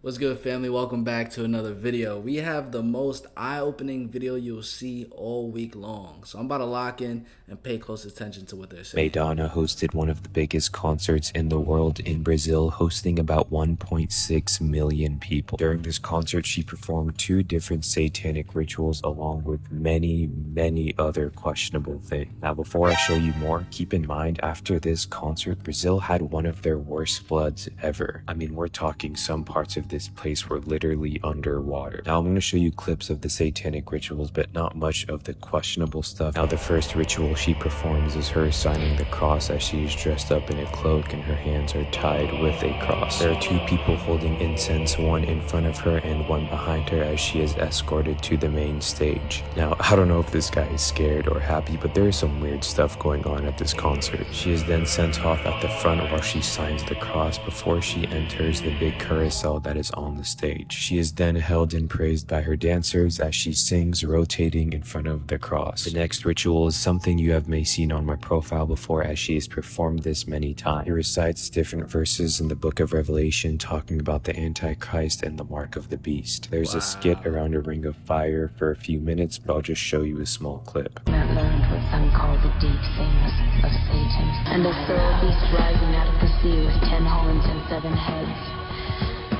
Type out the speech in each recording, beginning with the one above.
What's good, family? Welcome back to another video. We have the most eye-opening video you'll see all week long. So I'm about to lock in and pay close attention to what they're saying. Madonna hosted one of the biggest concerts in the world in Brazil, hosting about 1.6 million people. During this concert, she performed 2 different satanic rituals along with many other questionable things. Now, before I show you more, keep in mind, after this concert, Brazil had one of their worst floods ever. I mean, we're talking some parts of this place were literally underwater. Now, I'm going to show you clips of the satanic rituals, but not much of the questionable stuff. Now, the first ritual she performs is her signing the cross as she is dressed up in a cloak and her hands are tied with a cross. There are 2 people holding incense, one in front of her and one behind her as she is escorted to the main stage. Now, I don't know if this guy is scared or happy, but there is some weird stuff going on at this concert. She is then sent off at the front while she signs the cross before she enters the big carousel that is on the stage. She is then held and praised by her dancers as she sings, rotating in front of the cross. The next ritual is something you have may seen on my profile before, as she has performed this many times. She recites different verses in the book of Revelation talking about the Antichrist and the mark of the beast. There's a skit around a ring of fire for a few minutes, but I'll just show you a small clip. I've learned what some call the deep things of Satan, and a third beast rising out of the sea with 10 horns and 7 heads,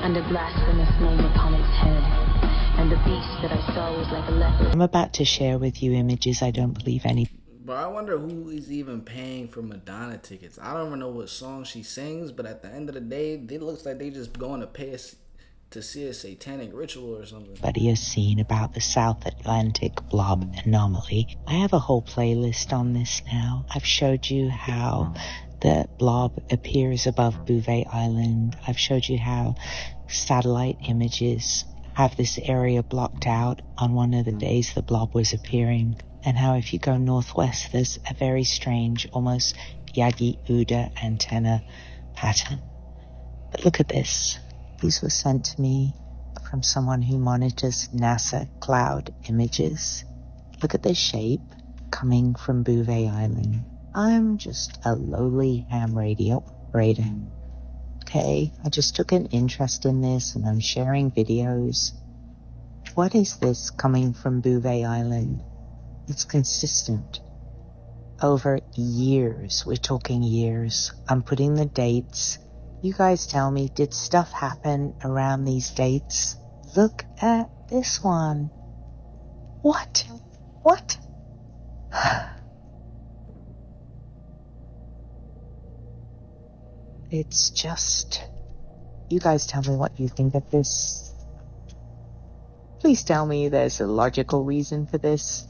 and a blasphemous name upon its head. And the beast that I saw was like a leopard. I'm about to share with you images I don't believe any. But I wonder who is even paying for Madonna tickets. I don't even know what song she sings, but at the end of the day, it looks like they just going to pay us to see a satanic ritual or something. Everybody has seen about the South Atlantic blob anomaly. I have a whole playlist on this now. I've showed you how the blob appears above Bouvet Island. I've showed you how satellite images have this area blocked out on one of the days the blob was appearing, and how if you go northwest, there's a very strange, almost Yagi-Uda antenna pattern. But look at this. These were sent to me from someone who monitors NASA cloud images. Look at this shape coming from Bouvet Island. I'm just a lowly ham radio operator. Okay, I just took an interest in this and I'm sharing videos. What is this coming from Bouvet Island? It's consistent. Over years, we're talking years. I'm putting the dates. You guys tell me, did stuff happen around these dates? Look at this one. What? What? It's just... You guys tell me what you think of this. Please tell me there's a logical reason for this.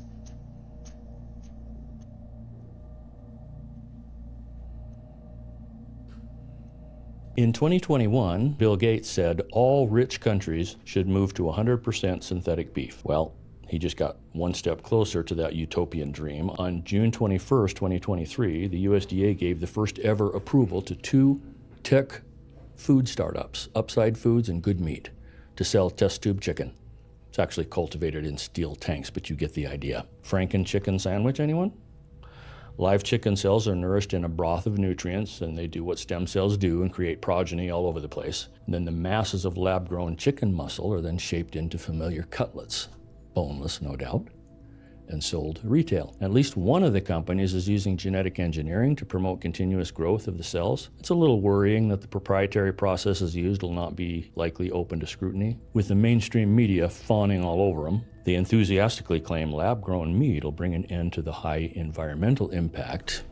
In 2021, Bill Gates said all rich countries should move to 100% synthetic beef. Well, he just got one step closer to that utopian dream. On June 21st, 2023, the USDA gave the first ever approval to 2 tech food startups, Upside Foods and Good Meat, to sell test tube chicken. It's actually cultivated in steel tanks, but you get the idea. Franken chicken sandwich, anyone? Live chicken cells are nourished in a broth of nutrients, and they do what stem cells do and create progeny all over the place. And then the masses of lab-grown chicken muscle are then shaped into familiar cutlets, boneless, no doubt, and sold retail. At least one of the companies is using genetic engineering to promote continuous growth of the cells. It's a little worrying that the proprietary processes used will not be likely open to scrutiny. With the mainstream media fawning all over them, they enthusiastically claim lab-grown meat will bring an end to the high environmental impact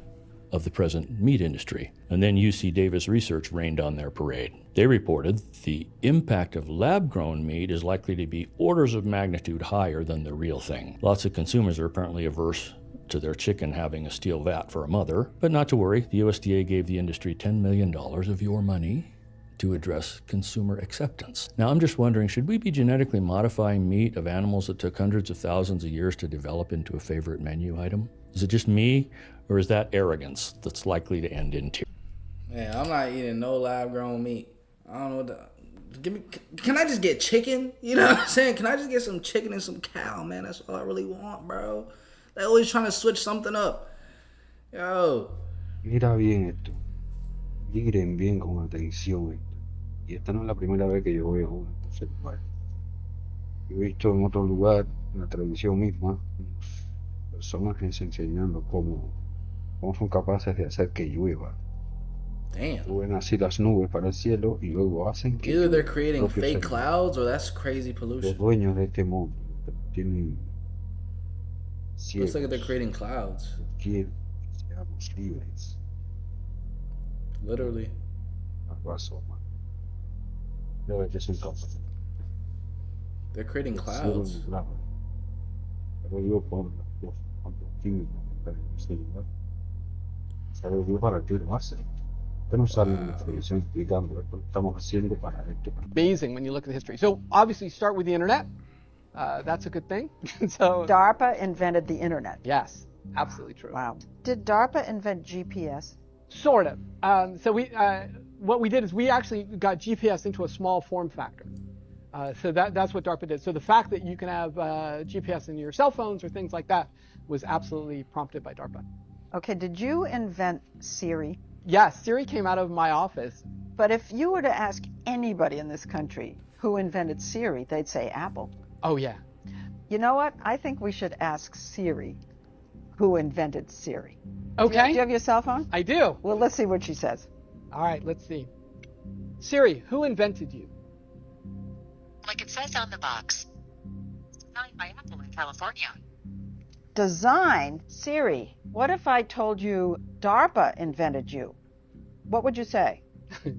of the present meat industry. And then UC Davis research rained on their parade. They reported the impact of lab-grown meat is likely to be orders of magnitude higher than the real thing. Lots of consumers are apparently averse to their chicken having a steel vat for a mother, but not to worry, the USDA gave the industry $10 million of your money to address consumer acceptance. Now, I'm just wondering, should we be genetically modifying meat of animals that took hundreds of thousands of years to develop into a favorite menu item? Is it just me, or is that arrogance that's likely to end in tears? Yeah, I'm not eating no lab-grown meat. I don't know what can I just get chicken? You know what I'm saying? Can I just get some chicken and some cow, man? That's all I really want, bro. They're always trying to switch something up. Yo. Mira bien esto. Miren bien con atención esto. Y esta no es la primera vez que yo veo ese lugar. Yo he visto en otro lugar, en la televisión misma, personajes enseñando cómo son capaces de hacer que llueva. Damn. Suben así las nubes para el cielo y luego hacen que Either they're llueva. creating Propios fake seres. clouds or that's crazy Los pollution. dueños de este mundo tienen Looks like they're ciegos, creating clouds. quieren que seamos libres. Literally. Algo asoma. Debe que son capaces. They're creating El cielo clouds. nublado. Pero yo por los químicos que hay en este lugar. ¿Sabe Dios para qué lo hace? Usted no sale en la televisión explicando esto que estamos haciendo para esto. Amazing when you look at the history. So obviously you start with the internet. That's a good thing. So DARPA invented the internet. yes, absolutely true. Wow. Did DARPA invent GPS? Sort of. So what we did is we actually got GPS into a small form factor. So that's what DARPA did. So the fact that you can have GPS in your cell phones or things like that was absolutely prompted by DARPA. Okay, did you invent Siri? Yes, Siri came out of my office. But if you were to ask anybody in this country who invented Siri, they'd say Apple. Oh yeah. You know what? I think we should ask Siri who invented Siri. Okay. Do you have your cell phone? I do. Well, let's see what she says. All right, let's see. Siri, who invented you? Like it says on the box. Designed by Apple in California. Design? Siri, what if I told you DARPA invented you? What would you say? I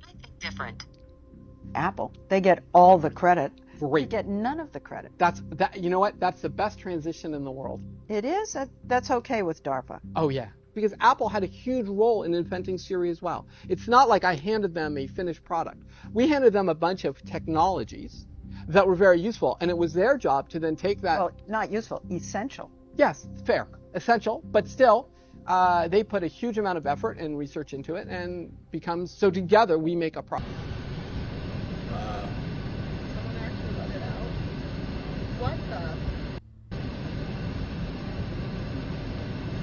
think different. Apple. They get all the credit. They Great. get none of the credit. You know what? That's the best transition in the world. It is? That's okay with DARPA. Oh yeah. Because Apple had a huge role in inventing Siri as well. It's not like I handed them a finished product. We handed them a bunch of technologies that were very useful, and it was their job to then take that. Well, not useful, essential. Yes, fair, essential, but still, they put a huge amount of effort and research into it, and becomes so together we make a product.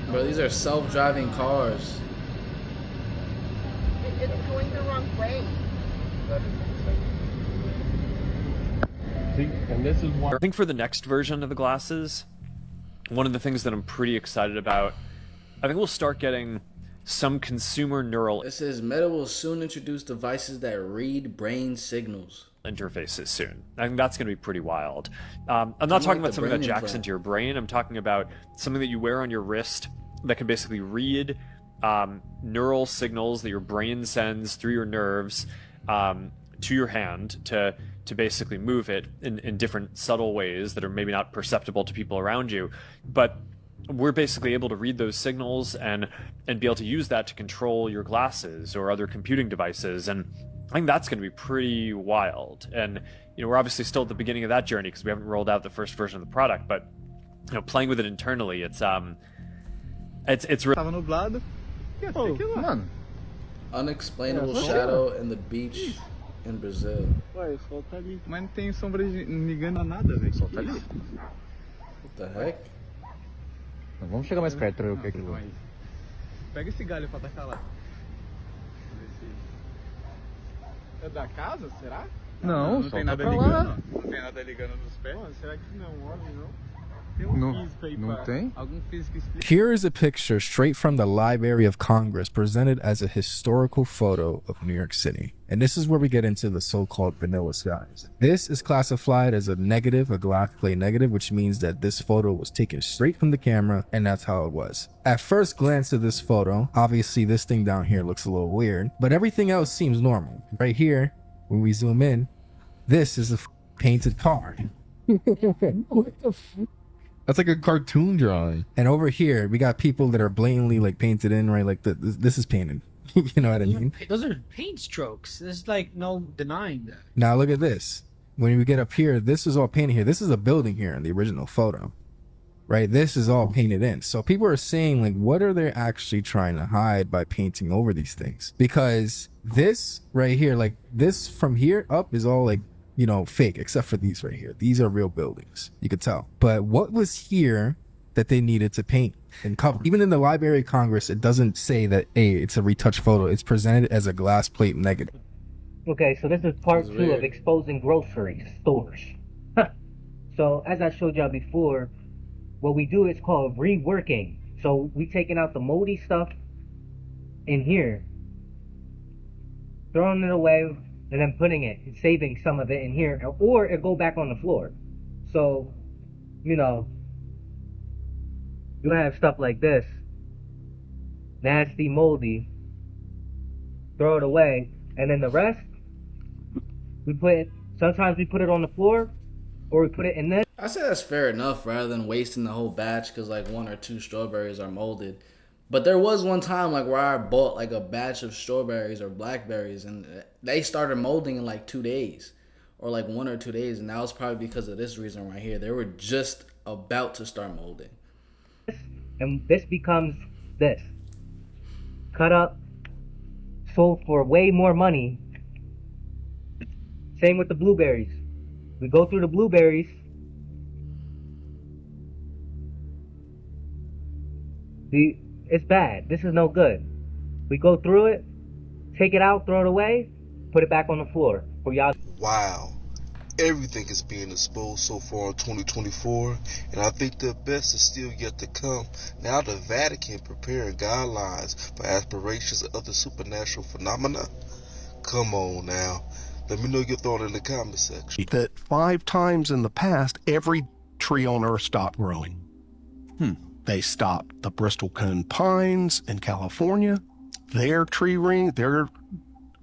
Bro, these are self-driving cars. It's going the wrong way. And this is one. I think for the next version of the glasses, one of the things that I'm pretty excited about, I think we'll start getting some consumer neural It says Meta will soon introduce devices that read brain signals. interfaces soon. I think that's going to be pretty wild. I'm not talking about something that jacks into your brain. I'm talking about something that you wear on your wrist that can basically read neural signals that your brain sends through your nerves to your hand to basically move it in different subtle ways that are maybe not perceptible to people around you. But we're basically able to read those signals and be able to use that to control your glasses or other computing devices. And I think that's going to be pretty wild. And we're obviously still at the beginning of that journey because we haven't rolled out the first version of the product. But playing with it internally, it's really. Tava nublado. Mano. Unexplainable shadow in the beach in Brazil. Ué, o sol tá ali. Mas não tem sombra ligando a nada, velho. O sol tá ali. What the heck? Vamos chegar mais perto pra ver o que é aquilo. Pega esse galho pra tacar lá. É da casa, será? Não, não tem nada ligando. Não tem nada ligando nos pés. Mano, será que não é um homem, não? Here is a picture straight from the Library of Congress presented as a historical photo of New York City. And this is where we get into the so-called vanilla skies. This is classified as a negative, a glass plate negative, which means that this photo was taken straight from the camera and that's how it was. At first glance of this photo, obviously this thing down here looks a little weird, but everything else seems normal. Right here, when we zoom in, this is a painted car. What the f? That's like a cartoon drawing. And over here, we got people that are blatantly like painted in, right? Like this is painted. You know what I mean? Those are paint strokes. There's like no denying that. Now look at this. When we get up here, this is all painted here. This is a building here in the original photo, right? This is all painted in. So people are saying like, what are they actually trying to hide by painting over these things? Because this right here, like this from here up is all like, fake, except for these right here. These are real buildings. You could tell. But what was here that they needed to paint and cover. Even in the Library of Congress, it doesn't say that, hey, it's a retouched photo. It's presented as a glass plate negative. Okay, so this is part 2 of exposing grocery stores. So as I showed y'all before, what we do is called reworking. So we taking out the moldy stuff in here, throwing it away, and then putting it, saving some of it in here, or it go back on the floor. So, you know, you have stuff like this, nasty, moldy, throw it away, and then the rest, sometimes we put it on the floor, or we put it in this. I say that's fair enough rather than wasting the whole batch because like 1 or 2 strawberries are molded. But there was one time like where I bought like a batch of strawberries or blackberries and they started molding in like 2 days or like 1 or 2 days. And that was probably because of this reason right here. They were just about to start molding. And this becomes this. Cut up, sold for way more money. Same with the blueberries. We go through the blueberries. It's bad. This is no good. We go through it, take it out, throw it away, put it back on the floor for y'all. Wow. Everything is being exposed so far in 2024, and I think the best is still yet to come. Now the Vatican preparing guidelines for aspirations of other supernatural phenomena. Come on now. Let me know your thought in the comment section. That 5 times in the past, every tree on Earth stopped growing. They stopped the Bristol cone pines in California. Their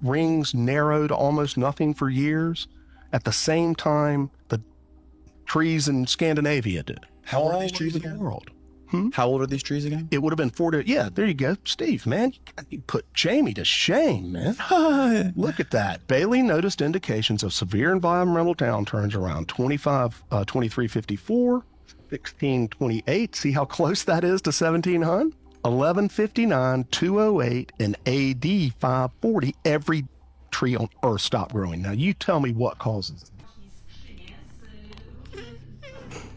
rings narrowed almost nothing for years. At the same time, the trees in Scandinavia did. How old are these trees again? World. How old are these trees again? It would have been 40. Yeah, there you go. Steve, man. You put Jamie to shame, man. Look at that. Bailey noticed indications of severe environmental downturns around 2354, 1628. See how close that is to 1700? 1159, 208, and AD 540. Every tree on Earth stopped growing. Now, you tell me what causes it.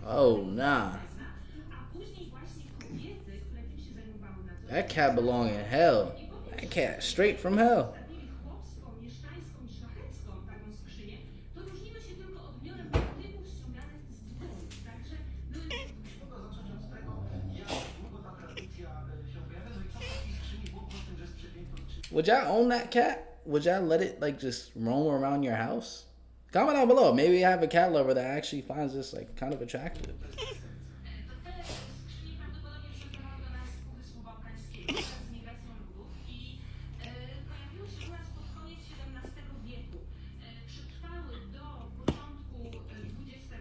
Oh, nah. That cat belong in hell. That cat straight from hell. Would y'all own that cat? Would y'all let it like just roam around your house? Comment down below. Maybe I have a cat lover that actually finds this like kind of attractive.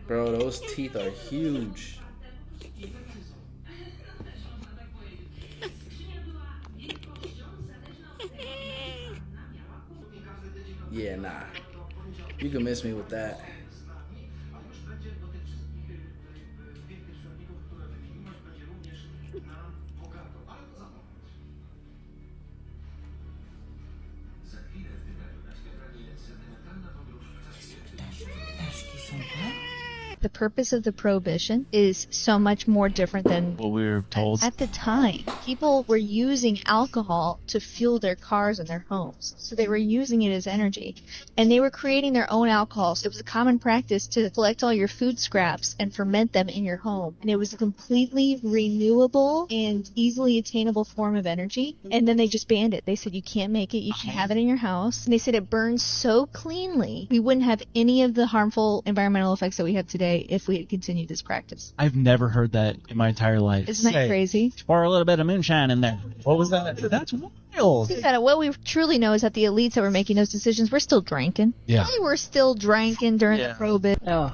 Bro, those teeth are huge. Yeah, nah. You can miss me with that. The purpose of the prohibition is so much more different than what we were told. At the time, people were using alcohol to fuel their cars and their homes. So they were using it as energy. And they were creating their own alcohols. It was a common practice to collect all your food scraps and ferment them in your home. And it was a completely renewable and easily attainable form of energy. And then they just banned it. They said you can't make it, you can have it in your house. And they said it burns so cleanly, we wouldn't have any of the harmful environmental effects that we have today if we had continued this practice. I've never heard that in my entire life. Isn't that crazy? Pour a little bit of moonshine in there. What was that? That's wild. What we truly know is that the elites that were making those decisions were still drinking. Yeah. They were still drinking during the prohibition. Evo,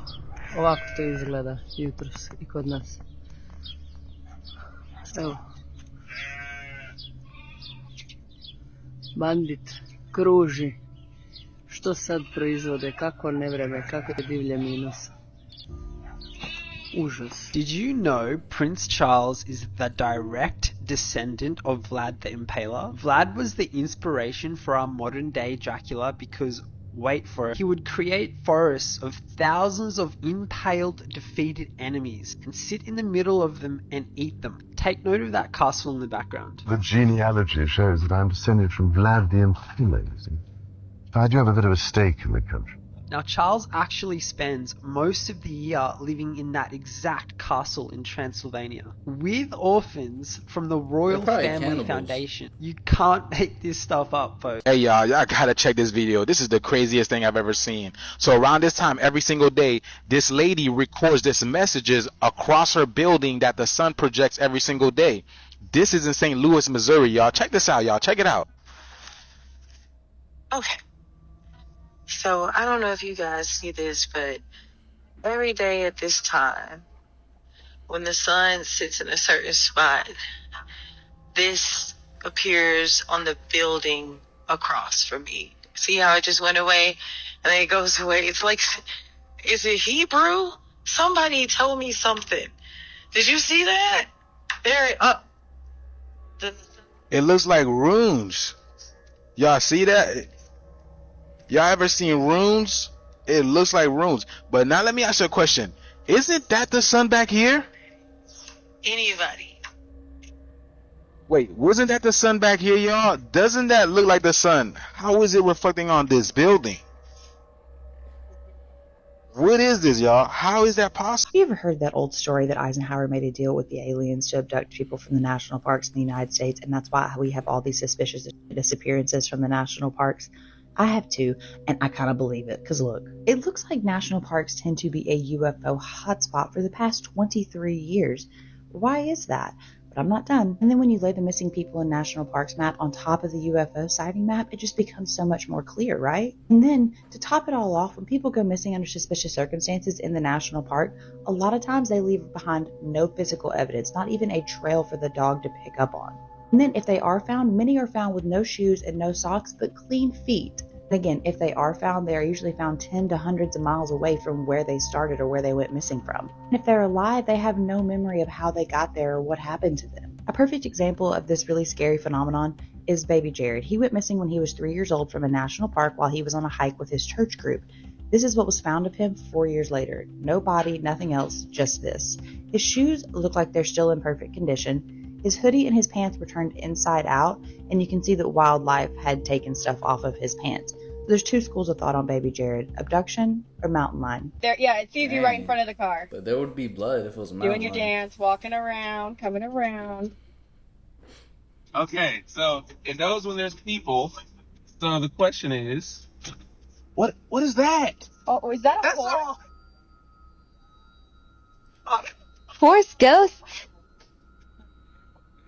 ovako to izgleda jutros i kod nas. Evo. Bandit kruži. Što sad proizvode? Kako nevreme? Kako divlje minus? Did you know Prince Charles is the direct descendant of Vlad the Impaler? Vlad was the inspiration for our modern day Dracula because wait for it, he would create forests of thousands of impaled, defeated enemies and sit in the middle of them and eat them. Take note of that castle in the background. The genealogy shows that I'm descended from Vlad the Impaler, you see. I do have a bit of a stake in the country. Now, Charles actually spends most of the year living in that exact castle in Transylvania, with orphans from the Royal Family cannibals. Foundation. You can't make this stuff up, folks. Hey y'all gotta check this video. This is the craziest thing I've ever seen. So around this time, every single day, this lady records this messages across her building that the sun projects every single day. This is in St. Louis, Missouri, y'all. Check this out, y'all. Check it out. Okay. So, I don't know if you guys see this, but every day at this time, when the sun sits in a certain spot, this appears on the building across from me. See how it just went away? And then it goes away. It's like, is it Hebrew? Somebody told me something. Did you see that? There, It looks like runes. Y'all see that? Y'all ever seen runes? It looks like runes. But now let me ask you a question. Isn't that the sun back here? Anybody. Wait, wasn't that the sun back here, y'all? Doesn't that look like the sun? How is it reflecting on this building? What is this, y'all? How is that possible? Have you ever heard that old story that Eisenhower made a deal with the aliens to abduct people from the national parks in the United States, and that's why we have all these suspicious disappearances from the national parks? I have too, and I kind of believe it, because look, it looks like national parks tend to be a UFO hotspot for the past 23 years. Why is that? But I'm not done. And then when you lay the missing people in national parks map on top of the UFO sighting map, it just becomes so much more clear, right? And then, to top it all off, when people go missing under suspicious circumstances in the national park, a lot of times they leave behind no physical evidence, not even a trail for the dog to pick up on. And then if they are found, many are found with no shoes and no socks, but clean feet. And again, if they are found, they are usually found 10 to hundreds of miles away from where they started or where they went missing from. And if they're alive, they have no memory of how they got there or what happened to them. A perfect example of this really scary phenomenon is baby Jared. He went missing when he was 3 years old from a national park while he was on a hike with his church group. This is what was found of him 4 years later. No body, nothing else, just this. His shoes look like they're still in perfect condition. His hoodie and his pants were turned inside out, and you can see that wildlife had taken stuff off of his pants. There's two schools of thought on baby Jared: abduction or mountain lion. There, yeah, it sees you right in front of the car. But there would be blood if it was a mountain Doing your lion. dance, walking around, coming around. Okay, so it knows when there's people. So the question is, what is that? Oh, is that a horse? Horse ghost?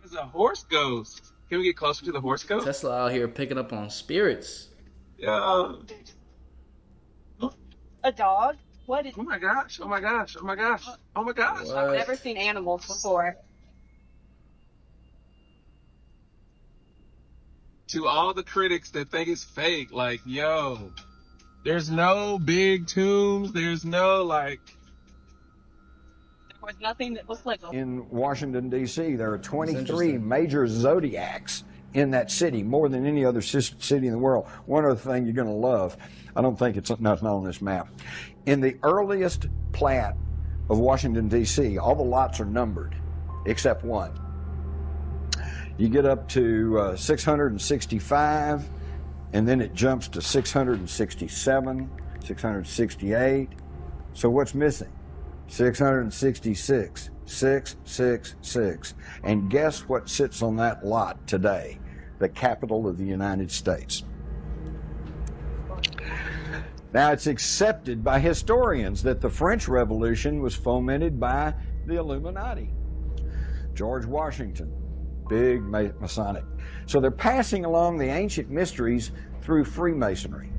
There's a horse ghost. Can we get closer to the horse ghost? Tesla out here picking up on spirits. Yeah. A dog? What is? Oh my gosh! Oh my gosh! Oh my gosh! Oh my gosh! I've never seen animals before. To all the critics that think it's fake, like, yo, there's no big tombs. There's no like. There was nothing that looked like. In Washington, D.C., there are 23 major zodiacs in that city, more than any other city in the world. One other thing you're going to love, I don't think it's nothing on this map. In the earliest plat of Washington, D.C., all the lots are numbered, except one. You get up to 665, and then it jumps to 667, 668. So what's missing? 666, 666. And guess what sits on that lot today? The capital of the United States. Now, it's accepted by historians that the French Revolution was fomented by the Illuminati. George Washington, big Masonic. So they're passing along the ancient mysteries through Freemasonry.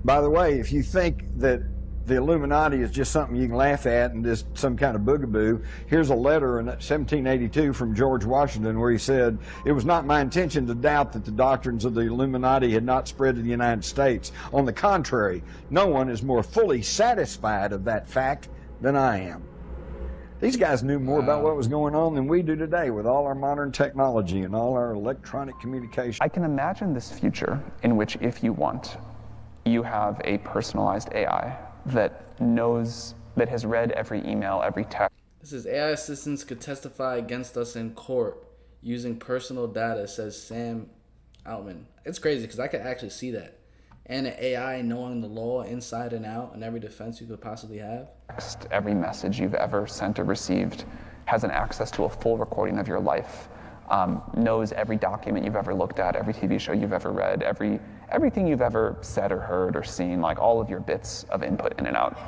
By the way, if you think that the Illuminati is just something you can laugh at and just some kind of boogaboo, here's a letter in 1782 from George Washington where he said, "It was not my intention to doubt that the doctrines of the Illuminati had not spread to the United States. On the contrary, no one is more fully satisfied of that fact than I am." These guys knew more about what was going on than we do today with all our modern technology and all our electronic communication. I can imagine this future in which, if you want, you have a personalized AI that knows, that has read every email, every text. This is AI assistants could testify against us in court using personal data, says Sam Altman. It's crazy because I could actually see that. And an AI knowing the law inside and out and every defense you could possibly have. Every message you've ever sent or received has an access to a full recording of your life, knows every document you've ever looked at, every TV show you've ever read, everything you've ever said or heard or seen, like all of your bits of input in and out.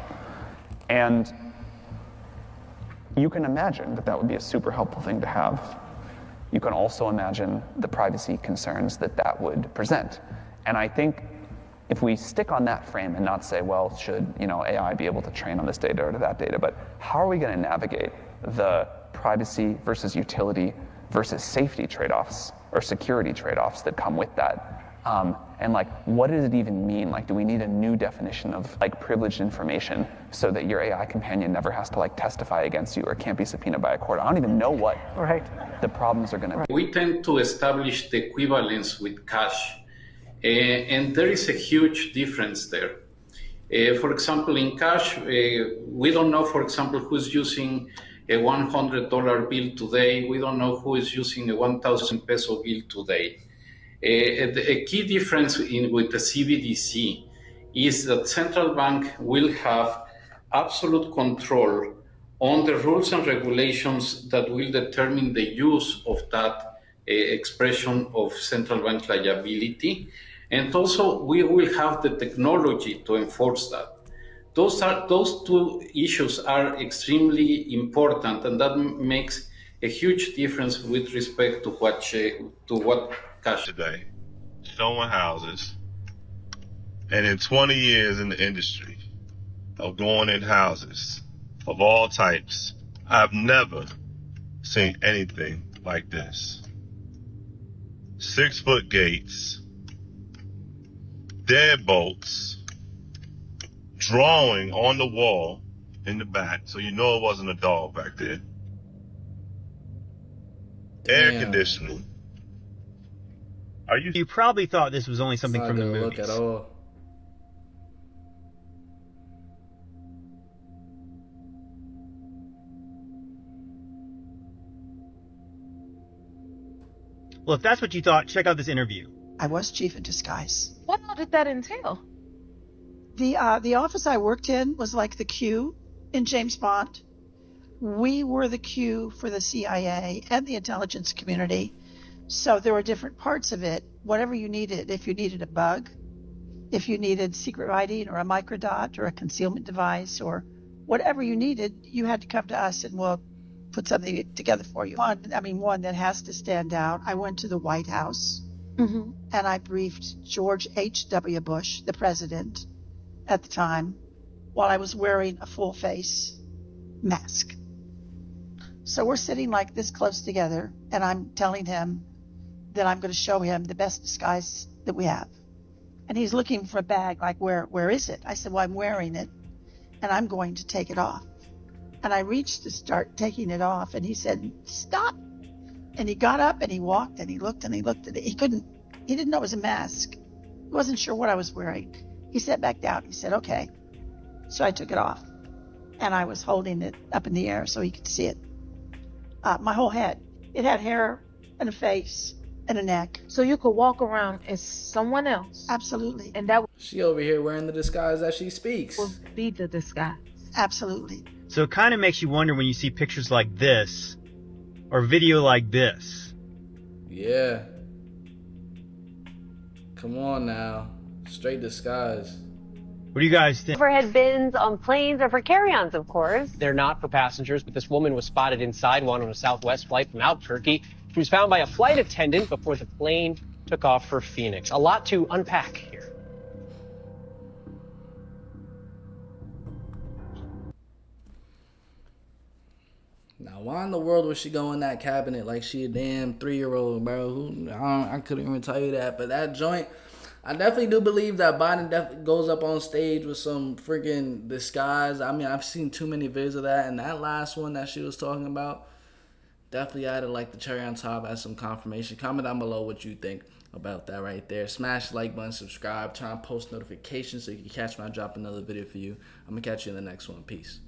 And you can imagine that that would be a super helpful thing to have. You can also imagine the privacy concerns that that would present. And I think if we stick on that frame and not say, well, should AI be able to train on this data or that data, but how are we going to navigate the privacy versus utility versus safety trade-offs or security trade-offs that come with that? And like, what does it even mean? Like, do we need a new definition of like privileged information so that your AI companion never has to like testify against you or can't be subpoenaed by a court? I don't even know what the problems are going to be. We tend to establish the equivalence with cash. And there is a huge difference there. For example, in cash, we don't know, for example, who's using a $100 bill today. We don't know who is using a 1,000 peso bill today. A key difference with the CBDC is that central bank will have absolute control on the rules and regulations that will determine the use of that expression of central bank liability. And also, we will have the technology to enforce that. Those two issues are extremely important, and that makes a huge difference with respect to what cash today, showing houses, and in 20 years in the industry of going in houses of all types, I've never seen anything like this. 6-foot gates, deadbolts, drawing on the wall in the back, so you know it wasn't a dog back there. Air conditioning. You probably thought this was only something from the movies. Look at all. Well, if that's what you thought, check out this interview. I was chief of disguise. What all did that entail? The office I worked in was like the Q in James Bond. We were the Q for the CIA and the intelligence community. So there were different parts of it. Whatever you needed, if you needed a bug, if you needed secret writing or a microdot or a concealment device or whatever you needed, you had to come to us and we'll put something together for you. One that has to stand out. I went to the White House and I briefed George H.W. Bush, the president at the time, while I was wearing a full face mask. So we're sitting like this close together and I'm telling him that I'm going to show him the best disguise that we have. And he's looking for a bag, like, where is it? I said, well, I'm wearing it and I'm going to take it off. And I reached to start taking it off and he said, stop. And he got up and he walked and he looked at it. He didn't know it was a mask. He wasn't sure what I was wearing. He sat back down. He said, okay. So I took it off and I was holding it up in the air so he could see it. My whole head. It had hair and a face and a neck. So you could walk around as someone else. Absolutely. And that She over here wearing the disguise as she speaks. Will be the disguise. Absolutely. So it kind of makes you wonder when you see pictures like this or video like this. Yeah. Come on now. Straight disguise. What do you guys think? Overhead bins on planes are for carry-ons, of course. They're not for passengers, but this woman was spotted inside one on a Southwest flight from Turkey. She was found by a flight attendant before the plane took off for Phoenix. A lot to unpack here. Now, why in the world would she go in that cabinet like she a damn 3-year-old, bro? I couldn't even tell you that. But that joint, I definitely do believe that Biden definitely goes up on stage with some freaking disguise. I mean, I've seen too many videos of that. And that last one that she was talking about, definitely added like the cherry on top as some confirmation. Comment down below what you think about that right there. Smash the like button, subscribe, turn on post notifications so you can catch when I drop another video for you. I'm gonna catch you in the next one. Peace.